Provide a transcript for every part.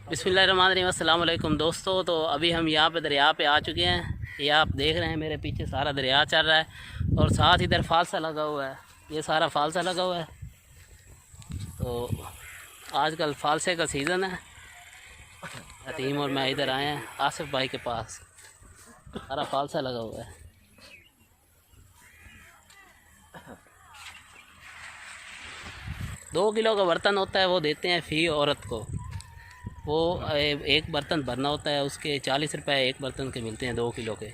बिस्मिल्लाहिर्रहमानिर्रहीम। अस्सलाम वालेकुम दोस्तों। तो अभी हम यहाँ पे दरिया पे आ चुके हैं। ये आप देख रहे हैं मेरे पीछे सारा दरिया चल रहा है और साथ इधर फालसा लगा हुआ है। ये सारा फालसा लगा हुआ है। तो आजकल फालसे का सीज़न है। अतीम और मैं इधर आए हैं आसिफ भाई के पास। सारा फालसा लगा हुआ है। दो किलो का बर्तन होता है, वो देते हैं फ़ी औरत को। वो एक बर्तन भरना होता है, उसके 40 रुपए एक बर्तन के मिलते हैं 2 किलो के।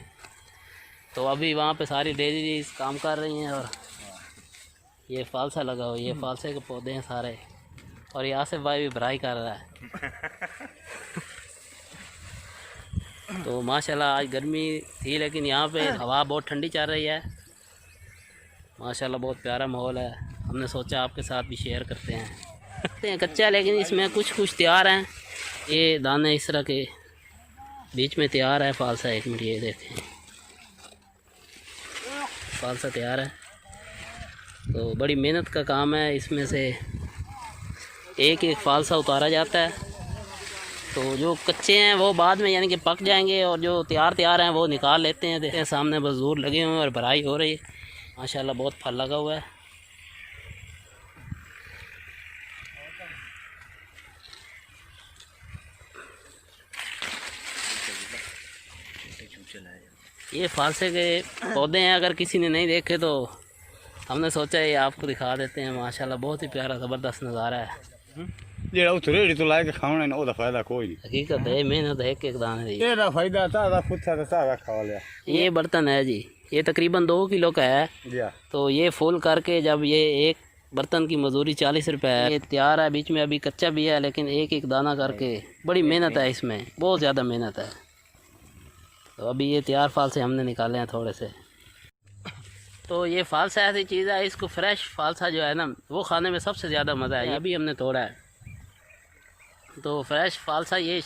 तो अभी वहाँ पे सारी लेडीज काम कर रही हैं और ये फालसा लगा हुआ, ये फालसे के पौधे हैं सारे। और ये आसिफ भाई भी भराई कर रहा है। तो माशाल्लाह आज गर्मी थी लेकिन यहाँ पे हवा बहुत ठंडी चल रही है। माशाल्लाह बहुत प्यारा माहौल है। हमने सोचा आपके साथ भी शेयर करते हैं। कच्चा लेकिन इसमें कुछ तैयार हैं। ये दाने इस तरह के बीच में तैयार है फालसा। एक मिनट, ये देखें फालसा तैयार है। तो बड़ी मेहनत का काम है। इसमें से एक एक फालसा उतारा जाता है। तो जो कच्चे हैं वो बाद में यानी कि पक जाएंगे और जो तैयार हैं वो निकाल लेते हैं। देखते हैं सामने मजदूर लगे हुए हैं और भराई हो रही है। माशाल्लाह बहुत फल लगा हुआ है। ये फालसे के पौधे हैं, अगर किसी ने नहीं देखे तो हमने सोचा ये आपको दिखा देते हैं। माशाल्लाह बहुत ही प्यारा ज़बरदस्त नज़ारा है। जेड़ा उतरे तो लाके खाना ना ओदा फायदा कोई नहीं। हकीकत है, मेहनत है एक दाने दी। एदा फायदा ताजा खुद ताजा खा लिया। ये बर्तन है जी, ये तकरीबन 2 किलो का है। तो ये फुल करके जब ये एक बर्तन की मजदूरी 40 रुपये है। ये तैयार है, बीच में अभी कच्चा भी है लेकिन एक एक दाना करके बड़ी मेहनत है इसमें, बहुत ज़्यादा मेहनत है। तो अभी ये तैयार फालसे हमने निकाले हैं थोड़े से। तो ये फालसा ऐसी चीज़ है, इसको फ्रेश फालसा जो है ना वो खाने में सबसे ज़्यादा मज़ा है। अभी हमने तोड़ा है तो फ्रेश फालसा ये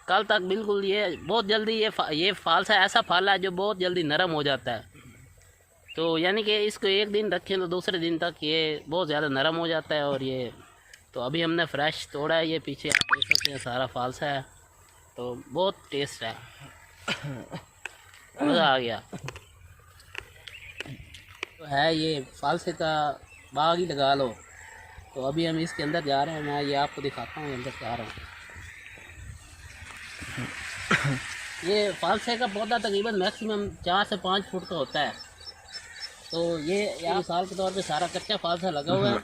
कल तक बिल्कुल ये बहुत जल्दी ये फालसा ऐसा फल है जो बहुत जल्दी नरम हो जाता है। तो यानी कि इसको एक दिन रखें तो दूसरे दिन तक ये बहुत ज़्यादा नरम हो जाता है। और ये तो अभी हमने फ्रेश तोड़ा है। ये पीछे आप देख सकते हैं सारा फालसा है। तो बहुत टेस्ट है, मज़ा आ गया। तो है ये फालसे का बाग ही लगा लो। तो अभी हम इसके अंदर जा रहे हैं। मैं ये आपको दिखाता हूँ अंदर जा रहा हूँ। ये फालसे का पौधा तकरीबन मैक्सिमम 4 से 5 फुट का होता है। तो ये मिसाल के तौर पे सारा कच्चा फालसा लगा हुआ है।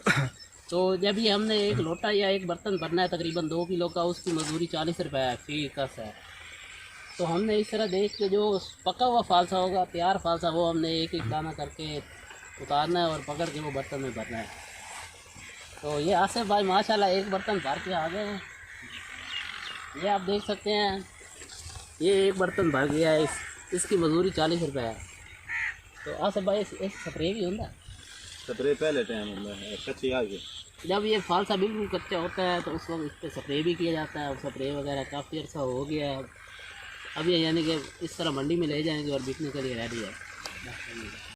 तो जब ये हमने एक लोटा या एक बर्तन भरना है तकरीबन 2 किलो का, उसकी मजदूरी 40 रुपये है, फी कस है। तो हमने इस तरह देख के जो पका हुआ फालसा होगा, तैयार फालसा, वो हमने एक एक दाना करके उतारना है और पकड़ के वो बर्तन में भरना है। तो ये आसिफ भाई माशाल्लाह एक बर्तन भर के आ गए हैं। ये आप देख सकते हैं, ये एक बर्तन भर गया है। इसकी मजदूरी 40 रुपये है। तो आसिफ भाई इस स्प्रे भी होता है? स्प्रे पहले टाइम में कच्ची आ गई। जब ये फालसा बिल्कुल कच्चा होता है तो उस वक्त इस पर स्प्रे भी किया जाता है। और स्प्रे वगैरह काफ़ी अर्सा हो गया है। अब ये यानी कि इस तरह मंडी में ले जाएंगे और बिकने के लिए रेडी है।